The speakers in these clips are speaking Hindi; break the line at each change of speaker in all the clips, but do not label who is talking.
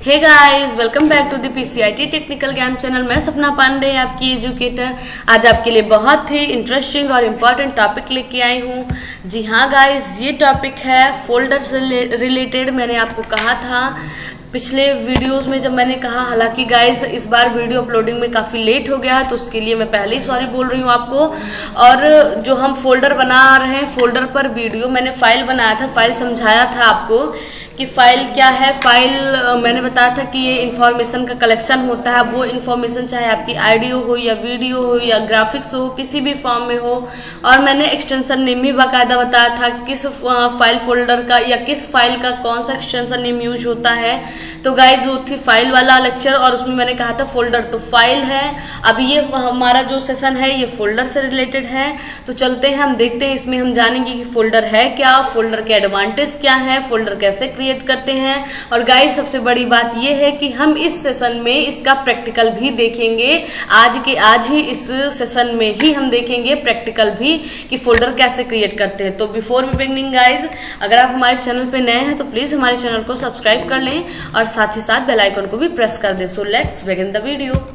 Hey guys, welcome back to the PCIT technical Gyan channel. मैं सपना पांडे, आपकी एजुकेटर। आज आपके लिए बहुत ही इंटरेस्टिंग और इम्पॉर्टेंट टॉपिक लेके आई हूँ। जी हाँ गाइस, ये टॉपिक है फोल्डर से रिलेटेड। मैंने आपको कहा था पिछले वीडियोस में, जब मैंने कहा, हालांकि गाइस इस बार वीडियो अपलोडिंग में काफ़ी लेट हो गया है, तो उसके लिए मैं पहले ही सॉरी बोल रही हूँ आपको। और जो हम फोल्डर बना रहे हैं, फोल्डर पर वीडियो मैंने फाइल बनाया था, फाइल समझाया था आपको कि फाइल क्या है। फाइल मैंने बताया था कि ये इन्फॉर्मेशन का कलेक्शन होता है। वो इन्फॉर्मेशन चाहे आपकी ऑडियो हो या वीडियो हो या ग्राफिक्स हो, किसी भी फॉर्म में हो। और मैंने एक्सटेंशन नेम भी बाकायदा बताया था किस फाइल फोल्डर का या किस फाइल का कौन सा एक्सटेंशन नेम यूज होता है। तो गाइज वो थी फाइल वाला लेक्चर, और उसमें मैंने कहा था फोल्डर तो फाइल है। अब ये हमारा जो सेशन है ये फोल्डर से रिलेटेड है। तो चलते हैं, हम देखते हैं, इसमें हम जानेंगे कि फोल्डर है क्या, फोल्डर के एडवांटेज क्या है, फोल्डर कैसे क्रिएट करते हैं। और गाइस सबसे बड़ी बात यह है कि हम इस सेशन में इसका प्रैक्टिकल भी देखेंगे। आज ही इस सेशन में ही हम देखेंगे प्रैक्टिकल भी कि फोल्डर कैसे क्रिएट करते हैं। तो बिफोर बिगिनिंग गाइज, अगर आप हमारे चैनल पे नए हैं तो प्लीज हमारे चैनल को सब्सक्राइब कर लें और साथ ही साथ बेल आइकन को भी प्रेस कर दें। So let's begin the video.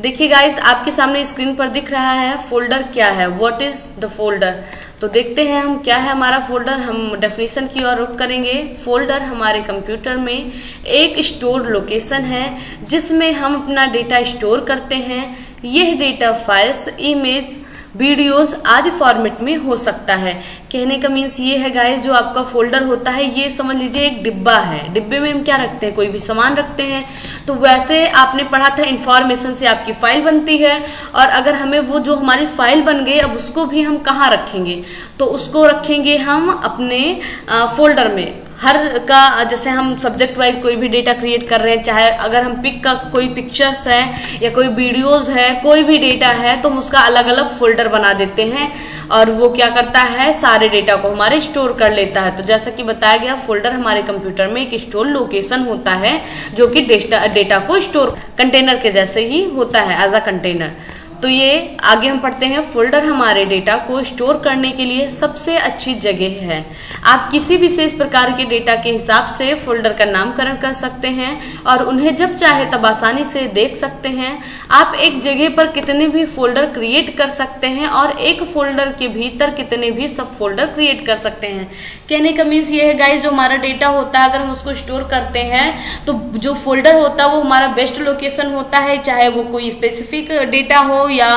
देखिए गाइस, आपके सामने स्क्रीन पर दिख रहा है फोल्डर क्या है, व्हाट इज द फोल्डर। तो देखते हैं हम क्या है हमारा फोल्डर। हम डेफिनेशन की ओर रुख करेंगे। फोल्डर हमारे कंप्यूटर में एक स्टोर लोकेशन है जिसमें हम अपना डेटा स्टोर करते हैं। यह डेटा फाइल्स, इमेज, वीडियोस आदि फॉर्मेट में हो सकता है। कहने का मीन्स ये है गाइस, जो आपका फोल्डर होता है ये समझ लीजिए एक डिब्बा है। डिब्बे में हम क्या रखते हैं, कोई भी सामान रखते हैं। तो वैसे आपने पढ़ा था इंफॉर्मेशन से आपकी फाइल बनती है। और अगर हमें वो जो हमारी फाइल बन गई, अब उसको भी हम कहाँ रखेंगे, तो उसको रखेंगे हम अपने फोल्डर में। हर का जैसे हम सब्जेक्ट वाइज कोई भी डेटा क्रिएट कर रहे हैं, चाहे अगर हम पिक का कोई पिक्चर्स है या कोई वीडियोस है, कोई भी डेटा है, तो हम उसका अलग अलग फोल्डर बना देते हैं। और वो क्या करता है, सारे डेटा को हमारे स्टोर कर लेता है। तो जैसा कि बताया गया, फोल्डर हमारे कंप्यूटर में एक स्टोर लोकेशन होता है जो कि डेटा को स्टोर कंटेनर के जैसे ही होता है, एज अ कंटेनर। तो ये आगे हम पढ़ते हैं। फोल्डर हमारे डेटा को स्टोर करने के लिए सबसे अच्छी जगह है। आप किसी विशेष प्रकार के डेटा के हिसाब से फोल्डर का नामकरण कर सकते हैं और उन्हें जब चाहे तब आसानी से देख सकते हैं। आप एक जगह पर कितने भी फोल्डर क्रिएट कर सकते हैं और एक फोल्डर के भीतर कितने भी सब फोल्डर क्रिएट कर सकते हैं। कहने का मीन्स ये है गाइस, जो हमारा डेटा होता है, अगर हम उसको स्टोर करते हैं तो जो फोल्डर होता है वो हमारा बेस्ट लोकेशन होता है। चाहे वो कोई स्पेसिफिक डेटा हो या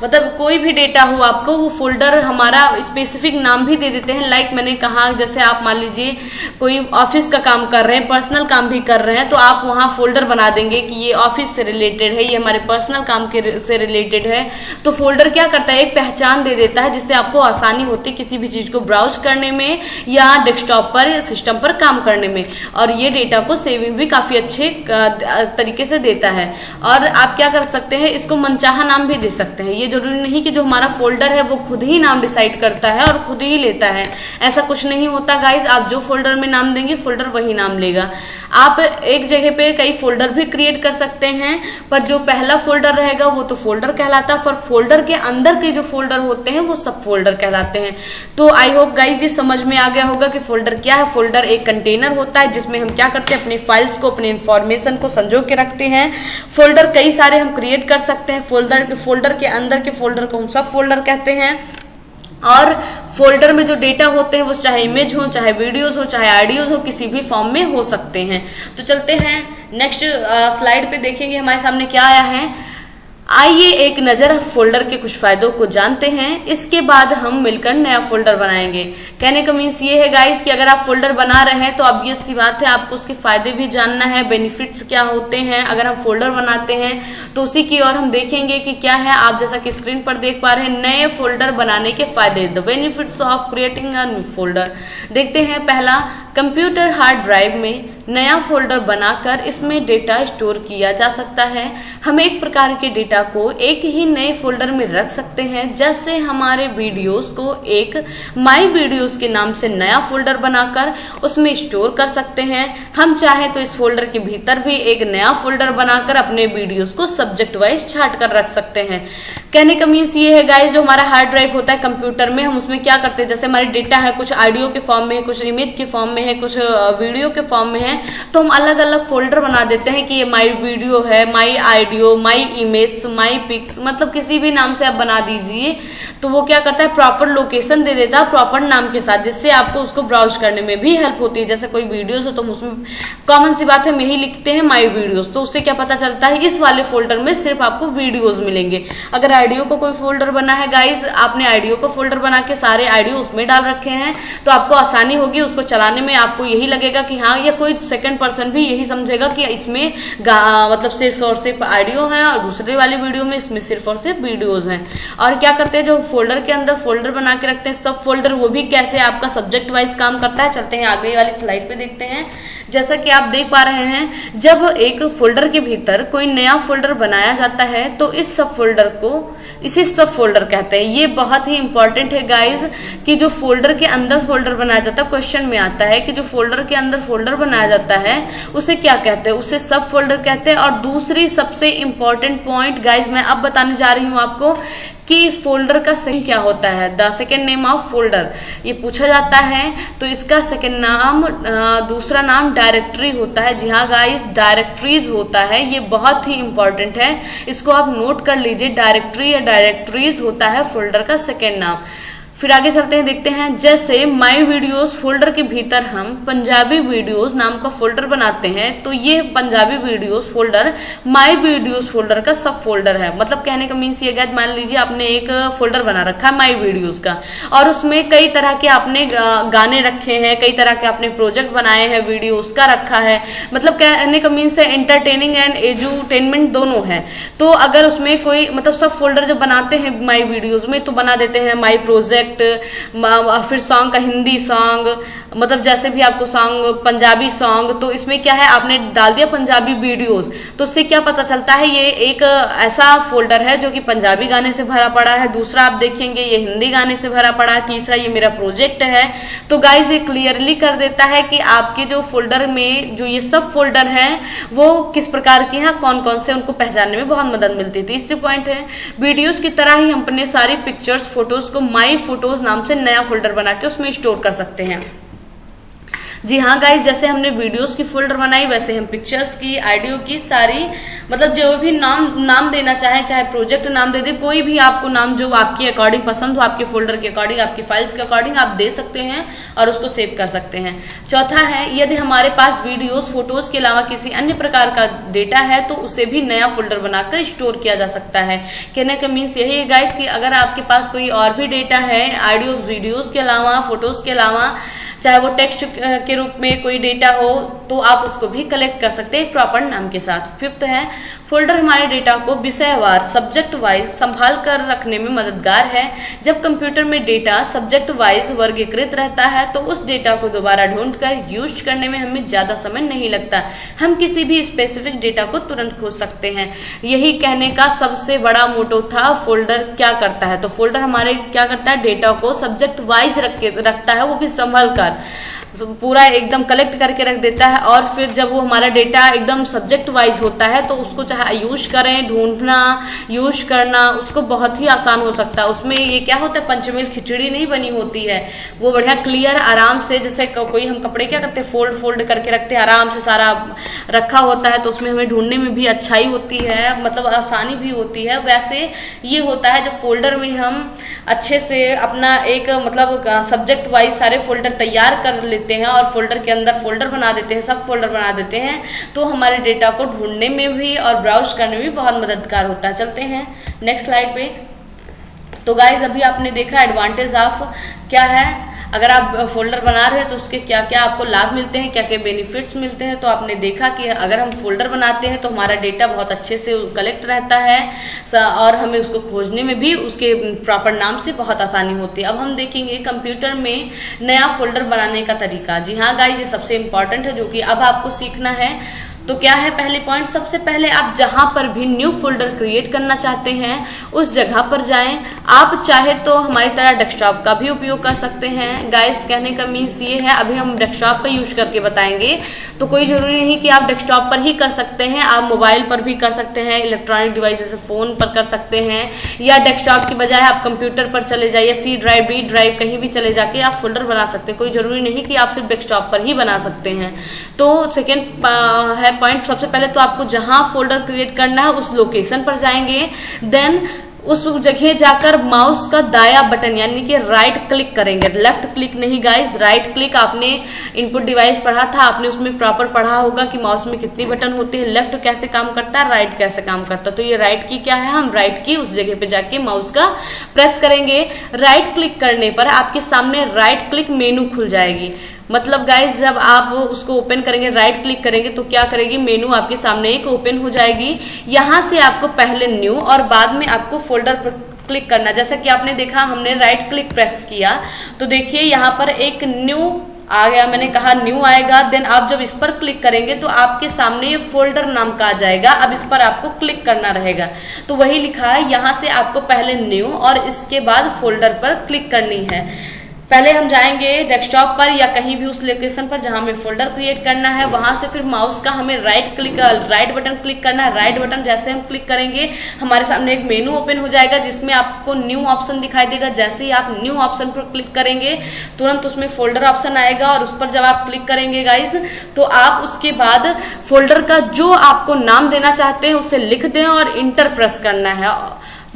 मतलब कोई भी डेटा हो, आपको वो फोल्डर हमारा स्पेसिफिक नाम भी दे देते हैं। लाइक मैंने कहा, जैसे आप मान लीजिए कोई ऑफिस का काम कर रहे हैं, पर्सनल काम भी कर रहे हैं, तो आप वहाँ फोल्डर बना देंगे कि ये ऑफिस से रिलेटेड है, ये हमारे पर्सनल काम के से रिलेटेड है। तो फोल्डर क्या करता है, एक पहचान दे देता है जिससे आपको आसानी होती है किसी भी चीज को ब्राउज करने में या डेस्कटॉप पर या सिस्टम पर काम करने में। और ये डेटा को सेविंग भी काफी अच्छे तरीके से देता है। और आप क्या कर सकते हैं, इसको मनचाहा नाम भी दे सकते हैं। ये जरूरी नहीं कि जो हमारा फोल्डर है वो खुद ही नाम डिसाइड करता है और खुद ही लेता है, ऐसा कुछ नहीं होता गाइज। आप जो फोल्डर में नाम देंगे फोल्डर वही नाम लेगा। आप एक जगह पे कई फोल्डर भी क्रिएट कर सकते हैं, पर जो पहला फोल्डर रहेगा वो तो फोल्डर कहलाता है, पर फोल्डर के अंदर के जो फोल्डर होते हैं वो सब फोल्डर कहलाते हैं। तो आई होप गाइज ये समझ में आ गया होगा कि फोल्डर क्या है। फोल्डर एक कंटेनर होता है जिसमें हम क्या करते हैं, अपनी फाइल्स को, अपने इंफॉर्मेशन को संजो के रखते हैं। फोल्डर कई सारे हम क्रिएट कर सकते हैं। फोल्डर के अंदर के फोल्डर को हम सब फोल्डर कहते हैं। और फोल्डर में जो डेटा होते हैं वो चाहे इमेज हो, चाहे वीडियोस हो, चाहे ऑडियोज हो, किसी भी फॉर्म में हो सकते हैं। तो चलते हैं नेक्स्ट स्लाइड पे, देखेंगे हमारे सामने क्या आया है। आइए एक नजर फोल्डर के कुछ फायदों को जानते हैं, इसके बाद हम मिलकर नया फोल्डर बनाएंगे। कहने का मीन्स ये है गाइस कि अगर आप फोल्डर बना रहे हैं तो ऑब्वियस सी बात है आपको उसके फायदे भी जानना है, बेनिफिट्स क्या होते हैं अगर हम फोल्डर बनाते हैं। तो उसी की ओर हम देखेंगे कि क्या है। आप जैसा कि स्क्रीन पर देख पा रहे हैं, नए फोल्डर बनाने के फायदे, the benefits of creating a new folder. देखते हैं। पहला, कंप्यूटर हार्ड ड्राइव में नया फोल्डर बनाकर इसमें डेटा स्टोर किया जा सकता है। हम एक प्रकार के डेटा को एक ही नए फोल्डर में रख सकते हैं। जैसे हमारे वीडियोस को एक माई वीडियोस के नाम से नया फोल्डर बनाकर उसमें स्टोर कर सकते हैं। हम चाहे तो इस फोल्डर के भीतर भी एक नया फोल्डर बनाकर अपने वीडियोस को सब्जेक्ट वाइज छाट कर रख सकते हैं। कहने का मीन्स ये है गाइस, जो हमारा हार्ड ड्राइव होता है कंप्यूटर में, हम उसमें क्या करते हैं, जैसे हमारे डेटा है कुछ ऑडियो के फॉर्म में है, कुछ इमेज के फॉर्म में है, कुछ वीडियो के फॉर्म में है, तो हम अलग अलग फोल्डर बना देते हैं कि ये माई वीडियो है, my audio, my image, my pics, मतलब किसी भी नाम से आप बना दीजिए। तो वो क्या करता है, प्रॉपर लोकेशन दे देता है प्रॉपर नाम के साथ, जिससे आपको उसको ब्राउज करने में भी हेल्प होती है। जैसे कोई वीडियोस हो तो हम उसमें कॉमन सी बात है हम यही लिखते हैं माई वीडियोस, तो उससे क्या पता चलता है इस वाले फोल्डर में सिर्फ आपको वीडियोस मिलेंगे। अगर ऑडियो को कोई फोल्डर बना है गाइज, आपने ऑडियो को फोल्डर बना के सारे ऑडियो उसमें डाल रखे हैं, तो आपको आसानी होगी उसको चलाने में। आपको यही लगेगा कि हाँ, या कोई सेकंड पर्सन भी यही समझेगा कि इसमें मतलब सिर्फ और सिर्फ ऑडियो है और दूसरे वाली वीडियो में इसमें सिर्फ और सिर्फ वीडियोस हैं। और क्या करते हैं, जो फोल्डर के अंदर फोल्डर बना के रखते हैं सब फोल्डर, वो भी कैसे आपका सब्जेक्ट वाइज काम करता है, चलते हैं आगे वाली स्लाइड पे देखते हैं। जैसा कि आप देख पा रहे हैं, जब एक फोल्डर के भीतर कोई नया फोल्डर बनाया जाता है तो इस सब फोल्डर को इसे सब फोल्डर कहते हैं। ये बहुत ही इंपॉर्टेंट है गाइज कि जो फोल्डर के अंदर फोल्डर बनाया जाता है, क्वेश्चन में आता है कि जो फोल्डर के अंदर फोल्डर बनाया जाता है उसे क्या कहते हैं, उसे सब फोल्डर कहते हैं। और दूसरी सबसे इंपॉर्टेंट पॉइंट गाइज मैं अब बताने जा रही हूं आपको कि फोल्डर का सेकंड क्या होता है, the second name of folder, ये पूछा जाता है। तो इसका सेकंड नाम, दूसरा नाम डायरेक्टरी होता है। जी हाँ गाइस, डायरेक्टरीज होता है, ये बहुत ही इंपॉर्टेंट है, इसको आप नोट कर लीजिए। डायरेक्टरी या डायरेक्टरीज होता है फोल्डर का सेकंड नाम। फिर आगे चलते हैं, देखते हैं। जैसे माई वीडियोस फोल्डर के भीतर हम पंजाबी वीडियोस नाम का फोल्डर बनाते हैं, तो ये पंजाबी वीडियोस फोल्डर माई वीडियोस फोल्डर का सब फोल्डर है। मतलब कहने का मीन्स ये है, मान लीजिए आपने एक फोल्डर बना रखा है माई वीडियोस का, और उसमें कई तरह के आपने गाने रखे हैं, कई तरह के आपने प्रोजेक्ट बनाए हैं, वीडियोस का रखा है। मतलब कहने का मीन्स है एंटरटेनिंग एंड एजुटेनमेंट दोनों है। तो अगर उसमें कोई मतलब सब फोल्डर जब बनाते हैं माई वीडियोस में, तो बना देते हैं माई प्रोजेक्ट, फिर सॉन्ग का हिंदी सॉन्ग, मतलब जैसे भी आपको सॉन्ग, पंजाबी सॉन्ग, तो इसमें क्या है आपने डाल दिया पंजाबी वीडियोस, तो उससे क्या पता चलता है ये एक ऐसा फोल्डर है जो कि पंजाबी गाने से भरा पड़ा है। दूसरा आप देखेंगे ये हिंदी गाने से भरा पड़ा है। तीसरा ये मेरा प्रोजेक्ट है। तो गाइज ये क्लियरली कर देता है कि आपके जो फोल्डर में जो ये सब फोल्डर है वो किस प्रकार के हैं, कौन कौन से, उनको पहचानने में बहुत मदद मिलती है। तीसरी पॉइंट है, वीडियोस की तरह ही हम अपने सारी पिक्चर्स, फोटोज को माई फोटोज नाम से नया फोल्डर बना के उसमें स्टोर कर सकते हैं। जी हाँ गाइज, जैसे हमने वीडियोस की फोल्डर बनाई, वैसे हम पिक्चर्स की, ऑडियो की, सारी मतलब जो भी नाम देना चाहे, चाहे प्रोजेक्ट नाम दे दे, कोई भी आपको नाम जो आपके अकॉर्डिंग पसंद हो, आपके फोल्डर के अकॉर्डिंग, आपकी फाइल्स के अकॉर्डिंग आप दे सकते हैं और उसको सेव कर सकते हैं। चौथा है, यदि हमारे पास वीडियोस, फोटोज के अलावा किसी अन्य प्रकार का डेटा है तो उसे भी नया फोल्डर बनाकर स्टोर किया जा सकता है। कहने का मीन्स यही है गाइज कि अगर आपके पास कोई और भी डेटा है ऑडियो वीडियोस के अलावा, फोटोज के अलावा, चाहे वो टेक्स्ट के रूप में कोई डेटा हो, तो आप उसको भी कलेक्ट कर सकते हैं प्रॉपर नाम के साथ। फिफ्थ है, फोल्डर हमारे डेटा को विषयवार, सब्जेक्ट वाइज संभाल कर रखने में मददगार है। जब कंप्यूटर में डेटा सब्जेक्ट वाइज वर्गीकृत रहता है तो उस डेटा को दोबारा ढूंढकर यूज करने में हमें ज्यादा समय नहीं लगता। हम किसी भी स्पेसिफिक डेटा को तुरंत खोज सकते हैं। यही कहने का सबसे बड़ा मोटो था। फोल्डर क्या करता है, तो फोल्डर हमारे क्या करता है, डेटा को सब्जेक्ट वाइज रखता है, वो भी संभल कर, पूरा एकदम कलेक्ट करके रख देता है। और फिर जब वो हमारा डेटा एकदम सब्जेक्ट वाइज होता है तो उसको चाहे यूज करें, ढूंढना, यूज करना, उसको बहुत ही आसान हो सकता है। उसमें ये क्या होता है, पंचमेल खिचड़ी नहीं बनी होती है, वो बढ़िया क्लियर आराम से, जैसे कोई हम कपड़े क्या करते हैं, फोल्ड करके रखते हैं, आराम से सारा रखा होता है, तो उसमें हमें ढूंढने में भी अच्छाई होती है, मतलब आसानी भी होती है। वैसे ये होता है जब फोल्डर में हम अच्छे से अपना एक मतलब सब्जेक्ट वाइज सारे फोल्डर तैयार कर लेते हैं और फोल्डर के अंदर फोल्डर बना देते हैं, सब फोल्डर बना देते हैं, तो हमारे डेटा को ढूंढने में भी और ब्राउज करने में भी बहुत मददगार होता है। चलते हैं नेक्स्ट स्लाइड पे। तो गाइज अभी आपने देखा एडवांटेज ऑफ क्या है, अगर आप फोल्डर बना रहे हैं तो उसके क्या क्या आपको लाभ मिलते हैं, क्या क्या बेनिफिट्स मिलते हैं। तो आपने देखा कि अगर हम फोल्डर बनाते हैं तो हमारा डेटा बहुत अच्छे से कलेक्ट रहता है और हमें उसको खोजने में भी उसके प्रॉपर नाम से बहुत आसानी होती है। अब हम देखेंगे कंप्यूटर में नया फोल्डर बनाने का तरीका। जी हाँ गाइज, ये सबसे इंपॉर्टेंट है जो कि अब आपको सीखना है। तो क्या है पहले पॉइंट, सबसे पहले आप जहां पर भी न्यू फोल्डर क्रिएट करना चाहते हैं उस जगह पर जाएं। आप चाहे तो हमारी तरह डेस्कटॉप का भी उपयोग कर सकते हैं। गाइस कहने का मीन्स ये है, अभी हम डेस्कटॉप का यूज करके बताएंगे, तो कोई जरूरी नहीं कि आप डेस्कटॉप पर ही कर सकते हैं, आप मोबाइल पर भी कर सकते हैं, इलेक्ट्रॉनिक डिवाइस जैसे फोन पर कर सकते हैं, या डेस्कटॉप की बजाय आप कंप्यूटर पर चले जाइए, सी ड्राइव, डी ड्राइव, कहीं भी चले जाके आप फोल्डर बना सकते हैं। कोई जरूरी नहीं कि आप सिर्फ डेस्कटॉप पर ही बना सकते हैं। तो सेकेंड है पॉइंट, सबसे पहले तो आपको जहां फोल्डर क्रिएट करना है उस लोकेशन पर जाएंगे, देन उस जगह जाकर माउस का दाया बटन यानी कि राइट क्लिक करेंगे, लेफ्ट क्लिक नहीं गाइस, राइट क्लिक। आपने इनपुट डिवाइस पढ़ा था, आपने उसमें प्रॉपर पढ़ा होगा कि माउस में कितनी बटन होते हैं, लेफ्ट कैसे काम करता है, राइट कैसे काम करता है। तो ये राइट की क्या है, हम राइट की उस जगह पे जाके माउस का प्रेस करेंगे। राइट क्लिक करने पर आपके सामने राइट क्लिक मेनू खुल जाएगी। मतलब गाइस जब आप उसको ओपन करेंगे, राइट क्लिक करेंगे तो क्या करेगी, मेनू आपके सामने एक ओपन हो जाएगी। यहां से आपको पहले न्यू और बाद में आपको फोल्डर पर क्लिक करना। जैसा कि आपने देखा हमने राइट क्लिक प्रेस किया तो देखिए यहाँ पर एक न्यू आ गया, मैंने कहा न्यू आएगा। देन आप जब इस पर क्लिक करेंगे तो आपके सामने ये फोल्डर नाम का आ जाएगा। अब इस पर आपको क्लिक करना रहेगा, तो वही लिखा है, यहाँ से आपको पहले न्यू और इसके बाद फोल्डर पर क्लिक करनी है। पहले हम जाएंगे डेस्कटॉप पर या कहीं भी उस लोकेशन पर जहां हमें फोल्डर क्रिएट करना है, वहां से फिर माउस का हमें राइट बटन क्लिक करना है। राइट बटन जैसे हम क्लिक करेंगे हमारे सामने एक मेनू ओपन हो जाएगा जिसमें आपको न्यू ऑप्शन दिखाई देगा। जैसे ही आप न्यू ऑप्शन पर क्लिक करेंगे तुरंत उसमें फोल्डर ऑप्शन आएगा और उस पर जब आप क्लिक करेंगे गाइज तो आप उसके बाद फोल्डर का जो आपको नाम देना चाहते हैं उसे लिख दें और इंटर प्रेस करना है,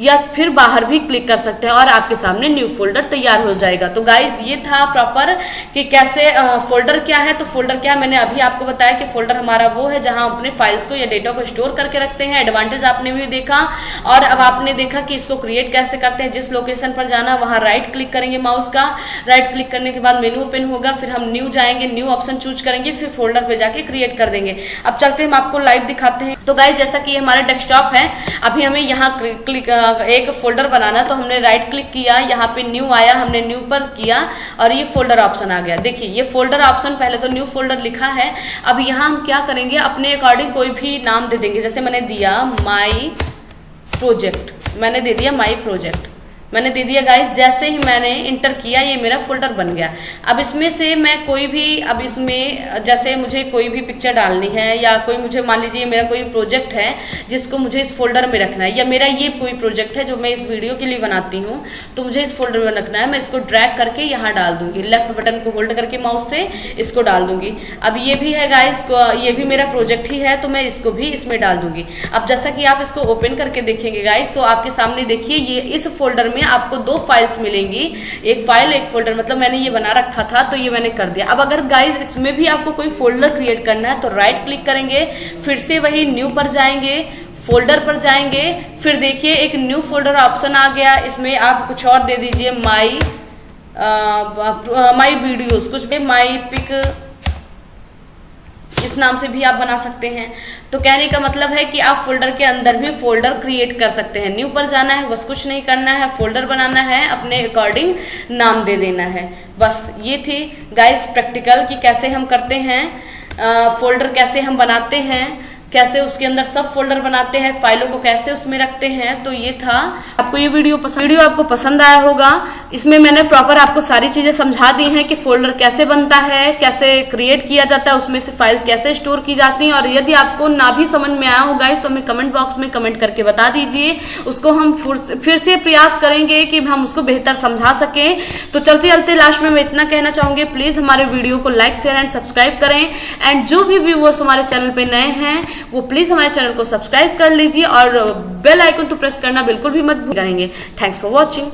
या फिर बाहर भी क्लिक कर सकते हैं और आपके सामने न्यू फोल्डर तैयार हो जाएगा। तो गाइज ये था प्रॉपर कि कैसे फोल्डर क्या है। तो फोल्डर क्या है मैंने अभी आपको बताया कि फोल्डर हमारा वो है जहां अपने फाइल्स को या डेटा को स्टोर करके रखते हैं। एडवांटेज आपने भी देखा और अब आपने देखा कि इसको क्रिएट कैसे करते हैं। जिस लोकेशन पर जाना वहां राइट क्लिक करेंगे माउस का, राइट क्लिक करने के बाद मेनू ओपन होगा, फिर हम न्यू जाएंगे, न्यू ऑप्शन चूज करेंगे, फिर फोल्डर पे जाके क्रिएट कर देंगे। अब चलते हैं हम आपको लाइव दिखाते हैं। तो गाइज जैसा कि हमारा डेस्कटॉप है, अभी हमें यहाँ क्लिक एक फोल्डर बनाना, तो हमने राइट क्लिक किया, यहाँ पे न्यू आया, हमने न्यू पर किया और ये फोल्डर ऑप्शन आ गया। देखिए ये फोल्डर ऑप्शन, पहले तो न्यू फोल्डर लिखा है। अब यहाँ हम क्या करेंगे, अपने अकॉर्डिंग कोई भी नाम दे देंगे। जैसे मैंने दिया माई प्रोजेक्ट, मैंने दे दिया माई प्रोजेक्ट, मैंने दे दिया गाइस। जैसे ही मैंने इंटर किया ये मेरा फोल्डर बन गया। अब इसमें से मैं कोई भी, अब इसमें जैसे मुझे कोई भी पिक्चर डालनी है या कोई मुझे मान लीजिए मेरा कोई प्रोजेक्ट है जिसको मुझे इस फोल्डर में रखना है, या मेरा ये कोई प्रोजेक्ट है जो मैं इस वीडियो के लिए बनाती हूँ तो मुझे इस फोल्डर में रखना है। मैं इसको ड्रैग करके यहाँ डाल दूंगी, लेफ्ट बटन को होल्ड करके माउस से इसको डाल दूंगी। अब ये भी है गाइस, ये भी मेरा प्रोजेक्ट ही है तो मैं इसको भी इसमें डाल दूंगी। अब जैसा कि आप इसको ओपन करके देखेंगे गाइस तो आपके सामने देखिए ये इस फोल्डर में आपको दो फाइल्स मिलेंगी, एक फाइल एक फोल्डर। मतलब मैंने ये बना रखा था तो ये मैंने कर दिया। अब अगर गाइस इसमें भी आपको कोई फोल्डर क्रिएट करना है तो राइट क्लिक करेंगे, फिर से वही न्यू पर जाएंगे, फोल्डर पर जाएंगे, फिर देखिए एक न्यू फोल्डर ऑप्शन आ गया। इसमें आप कुछ और दे दीजिए, माई वीडियोस, कुछ भी माई पिक, इस नाम से भी आप बना सकते हैं। तो कहने का मतलब है कि आप फोल्डर के अंदर भी फोल्डर क्रिएट कर सकते हैं। न्यू पर जाना है, बस कुछ नहीं करना है, फोल्डर बनाना है, अपने अकॉर्डिंग नाम दे देना है, बस। ये थी गाइस प्रैक्टिकल कि कैसे हम करते हैं, फोल्डर कैसे हम बनाते हैं, कैसे उसके अंदर सब फोल्डर बनाते हैं, फाइलों को कैसे उसमें रखते हैं। तो ये था। आपको ये वीडियो आपको पसंद आया होगा। इसमें मैंने प्रॉपर आपको सारी चीजें समझा दी हैं कि फोल्डर कैसे बनता है, कैसे क्रिएट किया जाता है, उसमें से फाइल्स कैसे स्टोर की जाती हैं। और यदि आपको ना भी समझ में आया होगा तो हमें कमेंट बॉक्स में कमेंट करके बता दीजिए, उसको हम फिर से प्रयास करेंगे कि हम उसको बेहतर समझा सकें। तो चलते चलते लास्ट में मैं इतना कहना चाहूंगी, प्लीज हमारे वीडियो को लाइक शेयर एंड सब्सक्राइब करें। एंड जो भी व्यूअर्स हमारे चैनल पे नए हैं वो प्लीज हमारे चैनल को सब्सक्राइब कर लीजिए और बेल आइकन तो प्रेस करना बिल्कुल भी मत भूलिएगा। Thanks for watching.